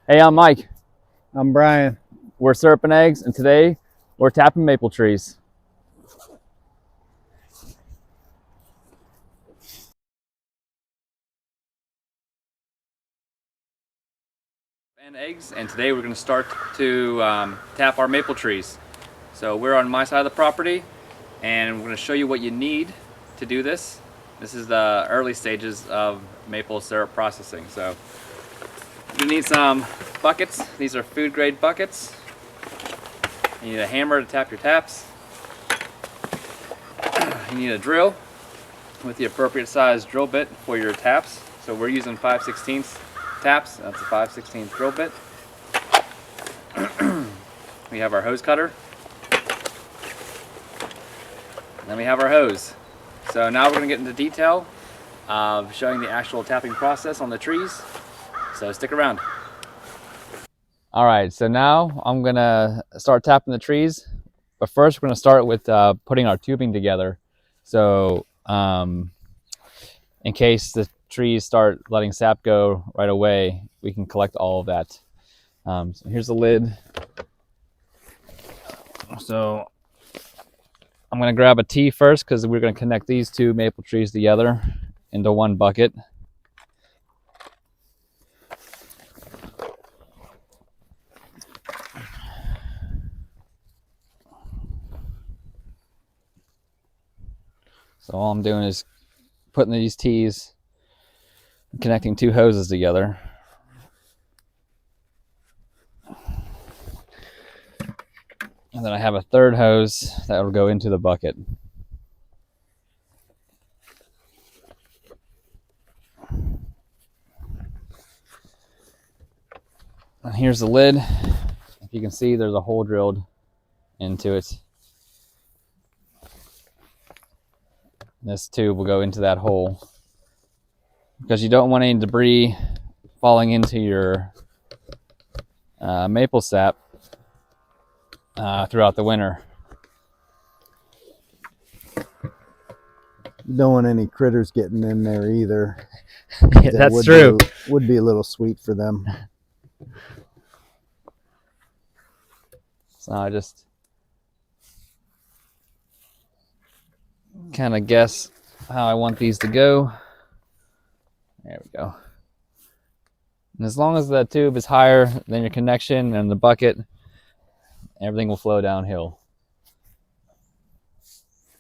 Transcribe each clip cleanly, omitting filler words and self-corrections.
Hey, I'm Mike. I'm Brian. We're Syrup and Eggs, and today we're tapping maple trees. And eggs, and today we're going to start to tap our maple trees. So we're on my side of the property, and we're going to show you what you need to do this. This is the early stages of maple syrup processing. So you need some buckets. These are food grade buckets. You need a hammer to tap your taps. You need a drill with the appropriate size drill bit for your taps. So we're using 5/16 taps. That's a 5/16 drill bit. We have our hose cutter. And then we have our hose. So now we're going to get into detail of showing the actual tapping process on the trees. So stick around. All right, so now I'm going to start tapping the trees. But first we're going to start with putting our tubing together. So in case the trees start letting sap go right away, we can collect all of that. So here's the lid. So I'm going to grab a T first because we're going to connect these two maple trees together into one bucket. So all I'm doing is putting these T's and connecting two hoses together. And then I have a third hose that will go into the bucket. And here's the lid. If you can see, there's a hole drilled into it. This tube will go into that hole because you don't want any debris falling into your maple sap throughout the winter. You don't want any critters getting in there either. Yeah, that's true. Would be a little sweet for them. So I just kind of guess how I want these to go. There we go. And as long as the tube is higher than your connection and the bucket, everything will flow downhill.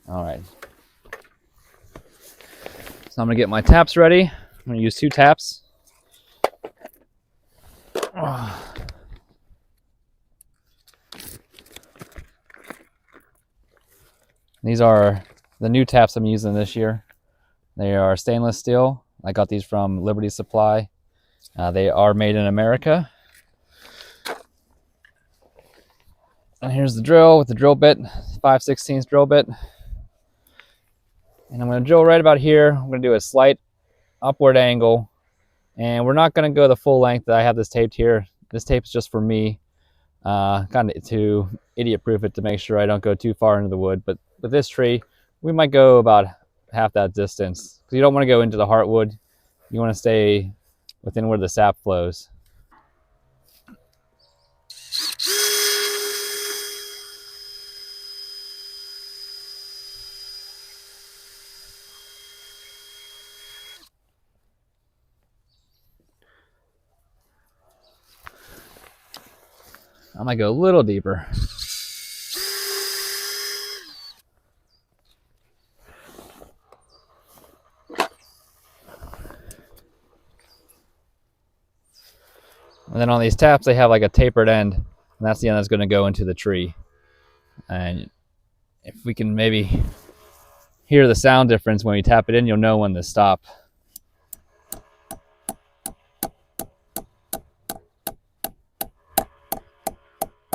All right. So I'm gonna get my taps ready. I'm gonna use 2 taps. These are the new taps I'm using this year. They are stainless steel. I got these from Liberty Supply. They are made in America. And here's the drill with the drill bit, 5/16 drill bit. And I'm going to drill right about here. I'm going to do a slight upward angle. And we're not going to go the full length that I have this taped here. This tape is just for me, kind of to idiot-proof it to make sure I don't go too far into the wood. But with this tree, we might go about half that distance. Because you don't want to go into the heartwood. You want to stay within where the sap flows. I might go a little deeper. And then on these taps, they have like a tapered end, and that's the end that's going to go into the tree. And if we can maybe hear the sound difference when we tap it in, you'll know when to stop.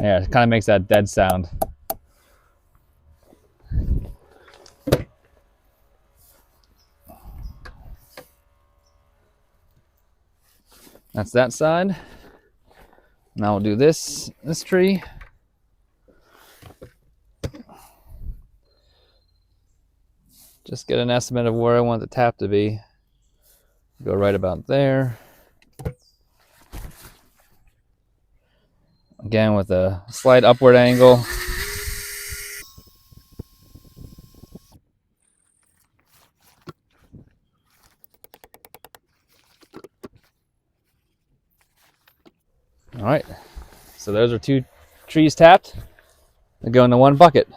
Yeah, it kind of makes that dead sound. That's that side. Now we'll do this tree. Just get an estimate of where I want the tap to be. Go right about there. Again with a slight upward angle. All right, so those are 2 trees tapped. They go into 1 bucket.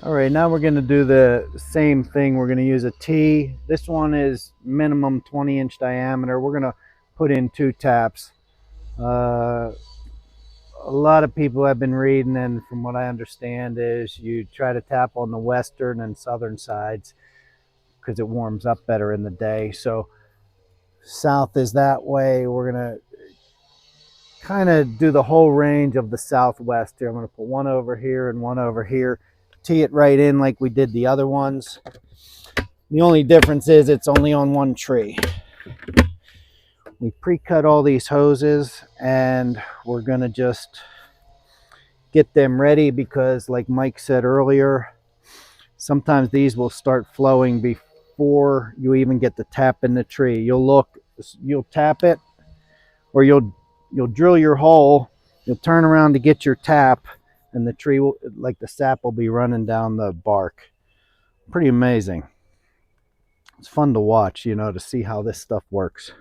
All right, now we're going to do the same thing. We're going to use a T. This one is minimum 20-inch diameter. We're going to put in 2 taps. A lot of people have been reading, and from what I understand is you try to tap on the western and southern sides because it warms up better in the day. So south is that way. We're going to kind of do the whole range of the southwest here. I'm going to put 1 over here and 1 over here. Tee it right in like we did the other ones. The only difference is it's only on 1 tree. We pre-cut all these hoses and we're going to just get them ready because like Mike said earlier, sometimes these will start flowing before you even get the tap in the tree. You'll tap it, or you'll drill your hole, you'll turn around to get your tap, and the tree will, like the sap will be running down the bark. Pretty amazing. It's fun to watch, you know, to see how this stuff works.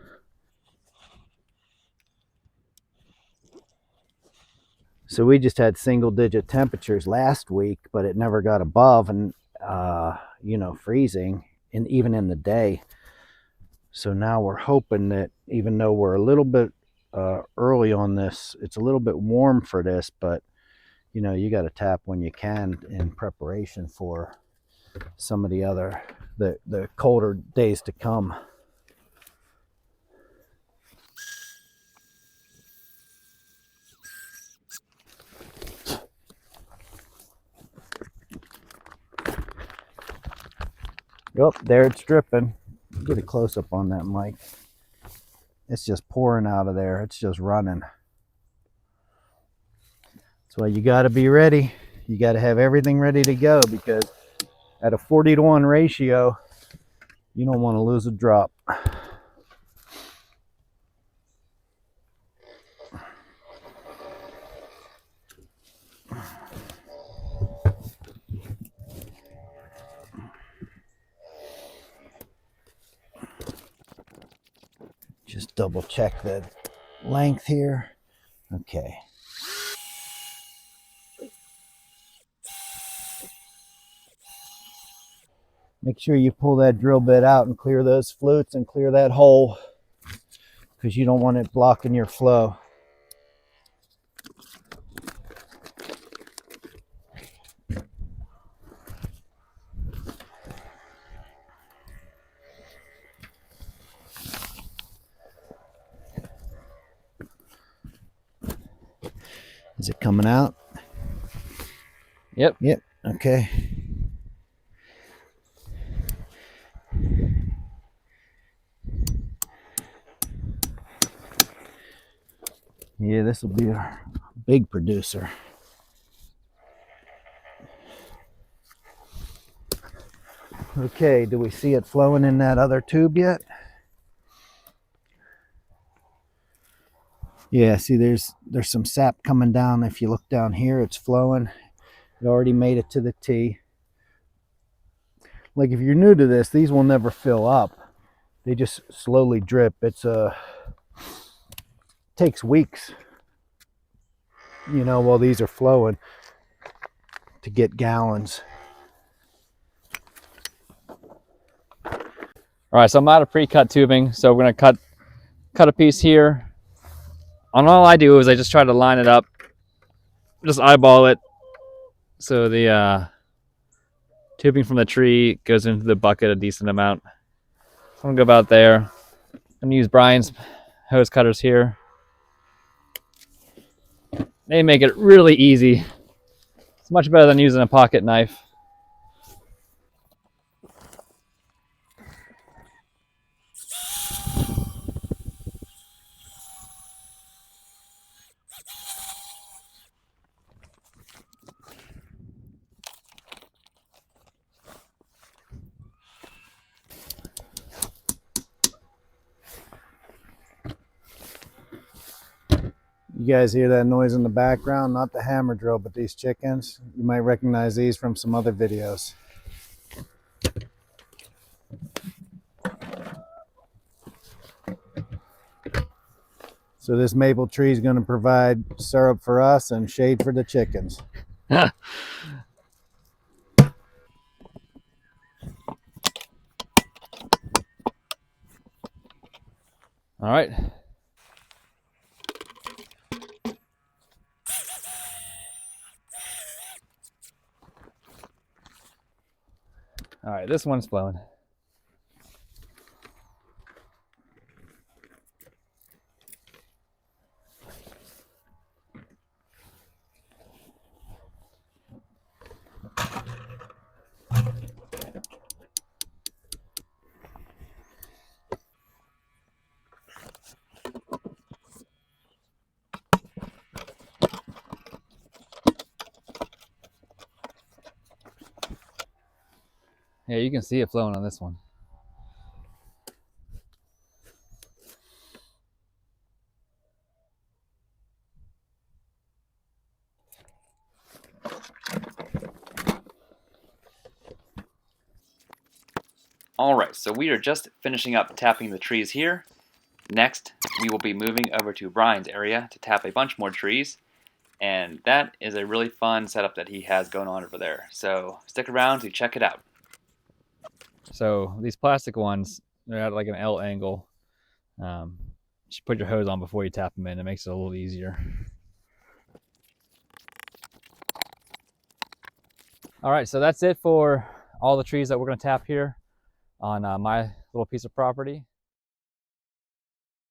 So we just had single digit temperatures last week, but it never got above and freezing, and even in the day. So now we're hoping that even though we're a little bit early on this, it's a little bit warm for this, but you got to tap when you can in preparation for some of the colder days to come. Yep, there it's dripping. Get a close up on that, Mike. It's just pouring out of there. It's just running. That's why you got to be ready. You got to have everything ready to go, because at a 40-to-1 ratio, you don't want to lose a drop. Just double check the length here. Okay. Make sure you pull that drill bit out and clear those flutes and clear that hole, because you don't want it blocking your flow. Is it coming out? Yep. Yep. Okay. Yeah, this will be a big producer. Okay, do we see it flowing in that other tube yet? Yeah, see there's some sap coming down. If you look down here, it's flowing. It already made it to the T. Like if you're new to this, these will never fill up. They just slowly drip. Takes weeks, while these are flowing, to get gallons. All right, so I'm out of pre-cut tubing, so we're gonna cut a piece here. And all I do is I just try to line it up, just eyeball it, so the tubing from the tree goes into the bucket a decent amount. So I'm gonna go about there. I'm gonna use Brian's hose cutters here. They make it really easy. It's much better than using a pocket knife. You guys hear that noise in the background? Not the hammer drill, but these chickens. You might recognize these from some other videos. So this maple tree is going to provide syrup for us and shade for the chickens. All right. All right, this one's flowing. Yeah, you can see it flowing on this one. All right, so we are just finishing up tapping the trees here. Next, we will be moving over to Brian's area to tap a bunch more trees. And that is a really fun setup that he has going on over there. So stick around to check it out. So these plastic ones, they're at like an L angle. You should put your hose on before you tap them in. It makes it a little easier. All right, so that's it for all the trees that we're going to tap here on my little piece of property.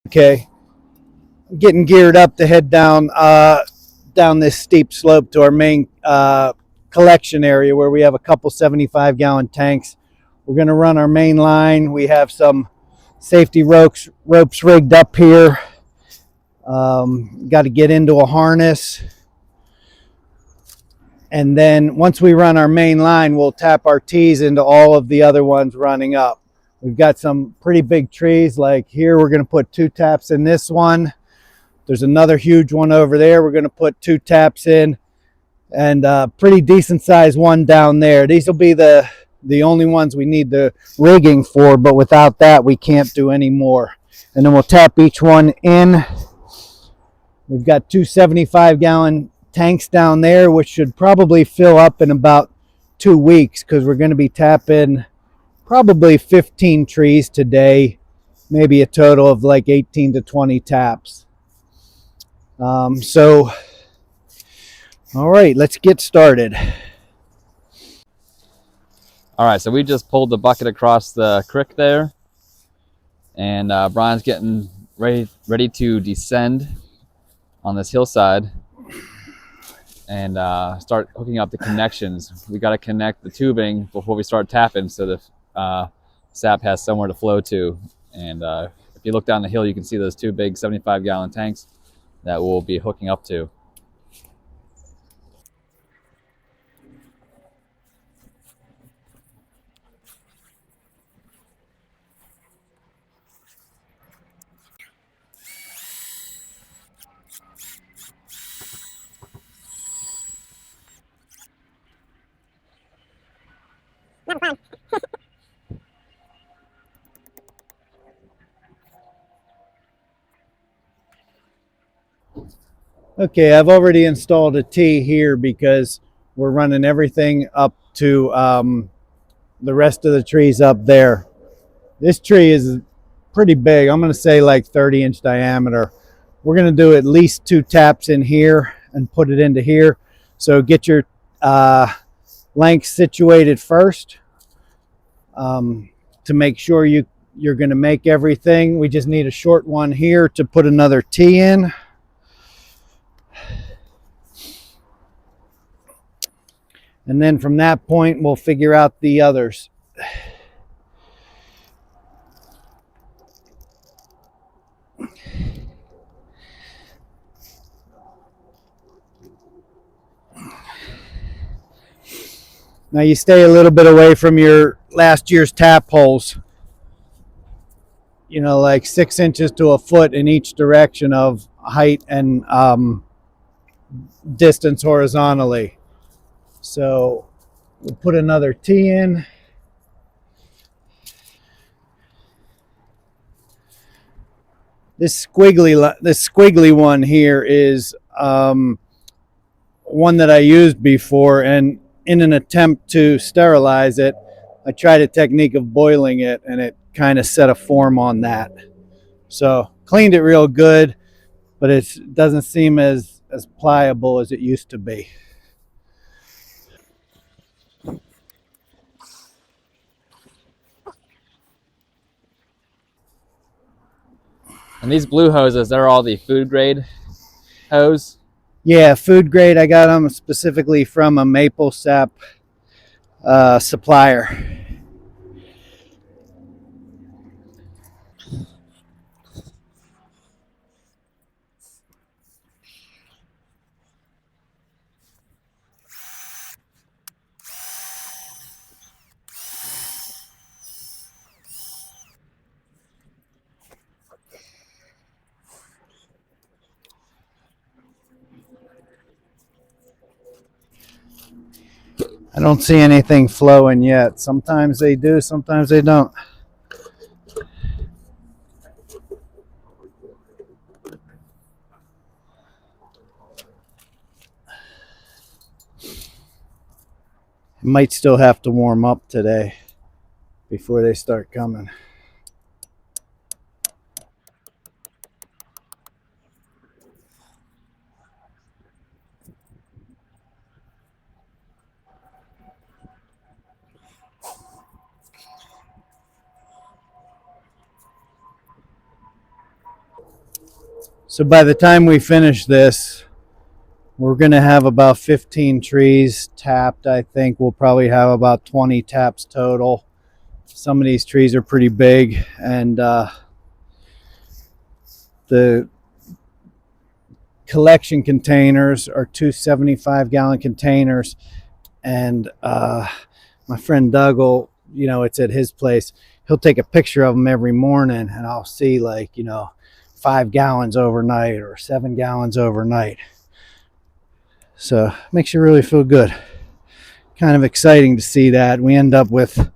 Okay, getting geared up to head down this steep slope to our main collection area where we have a couple 75-gallon tanks. We're going to run our main line. We have some safety ropes rigged up here. Got to get into a harness. And then once we run our main line, we'll tap our T's into all of the other ones running up. We've got some pretty big trees. Like here, we're going to put 2 taps in this one. There's another huge one over there. We're going to put 2 taps in, and pretty decent sized one down there. These will be the only ones we need the rigging for, but without that, we can't do any more. And then we'll tap each one in. We've got 2 75-gallon tanks down there, which should probably fill up in about 2 weeks because we're going to be tapping probably 15 trees today, maybe a total of like 18 to 20 taps. So, all right, let's get started. All right, so we just pulled the bucket across the creek there, and Brian's getting ready to descend on this hillside and start hooking up the connections. We got to connect the tubing before we start tapping so the sap has somewhere to flow to. And if you look down the hill, you can see those 2 big 75-gallon tanks that we'll be hooking up to. Okay, I've already installed a T here because we're running everything up to the rest of the trees up there. This tree is pretty big. I'm going to say like 30-inch diameter. We're going to do at least 2 taps in here and put it into here. So get your length situated first to make sure you're going to make everything. We just need a short one here to put another T in. And then from that point, we'll figure out the others. Now you stay a little bit away from your last year's tap holes. You know, like 6 inches to a foot in each direction of height and distance horizontally. So we'll put another T in. This squiggly one here is one that I used before, and in an attempt to sterilize it, I tried a technique of boiling it, and it kind of set a form on that. So cleaned it real good, but it doesn't seem as pliable as it used to be. And these blue hoses, they're all the food grade hose. Yeah, food grade. I got them specifically from a maple sap supplier. I don't see anything flowing yet. Sometimes they do, sometimes they don't. It might still have to warm up today before they start coming. So by the time we finish this, we're going to have about 15 trees tapped. I think we'll probably have about 20 taps total. Some of these trees are pretty big, and the collection containers are two 75-gallon containers. And my friend Doug will, it's at his place. He'll take a picture of them every morning, and I'll see 5 gallons overnight or 7 gallons overnight. So it makes you really feel good. Kind of exciting to see that. We end up with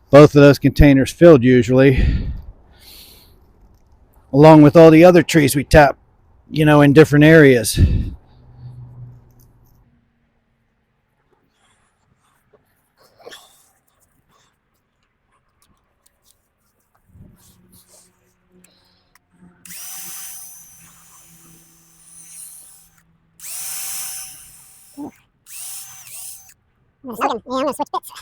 both of those containers filled usually, along with all the other trees we tap, in different areas. I'm gonna switch bits.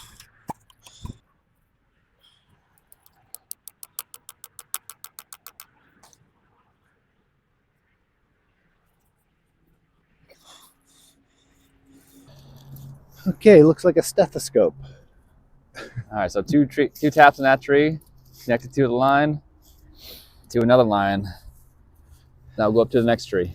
Okay, looks like a stethoscope. All right, so two taps on that tree, connected to the line, to another line. Now we'll go up to the next tree.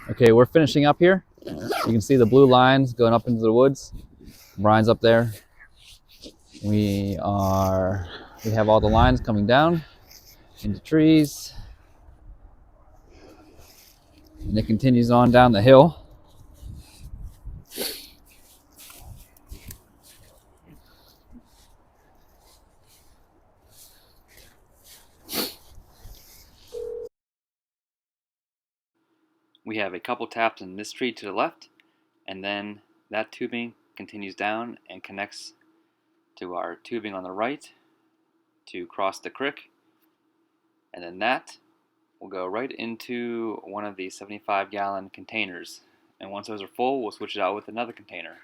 Okay, we're finishing up here. You can see the blue lines going up into the woods. Brian's up there. We have all the lines coming down into trees. And it continues on down the hill. We have a couple taps in this tree to the left, and then that tubing continues down and connects to our tubing on the right to cross the creek, and then that will go right into one of these 75-gallon containers, and once those are full, we'll switch it out with another container.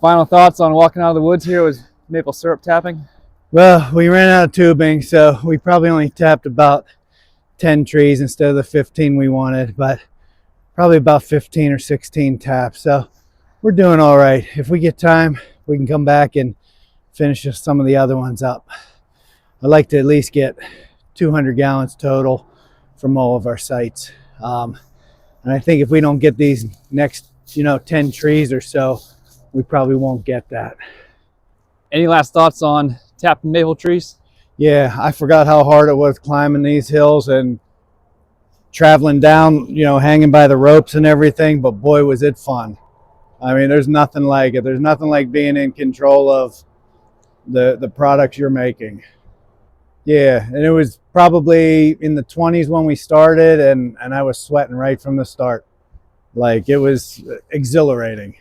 Final thoughts on walking out of the woods here with maple syrup tapping? Well, we ran out of tubing, so we probably only tapped about 10 trees instead of the 15 we wanted, but probably about 15 or 16 taps. So we're doing all right. If we get time, we can come back and finish some of the other ones up. I'd like to at least get 200 gallons total from all of our sites. And I think if we don't get these next you know, 10 trees or so, we probably won't get that. Any last thoughts on tapping maple trees? Yeah, I forgot how hard it was climbing these hills and traveling down, you know, hanging by the ropes and everything, but boy, was it fun. I mean, there's nothing like it. There's nothing like being in control of the products you're making. Yeah, and it was probably in the 20s when we started, and I was sweating right from the start. Like, it was exhilarating.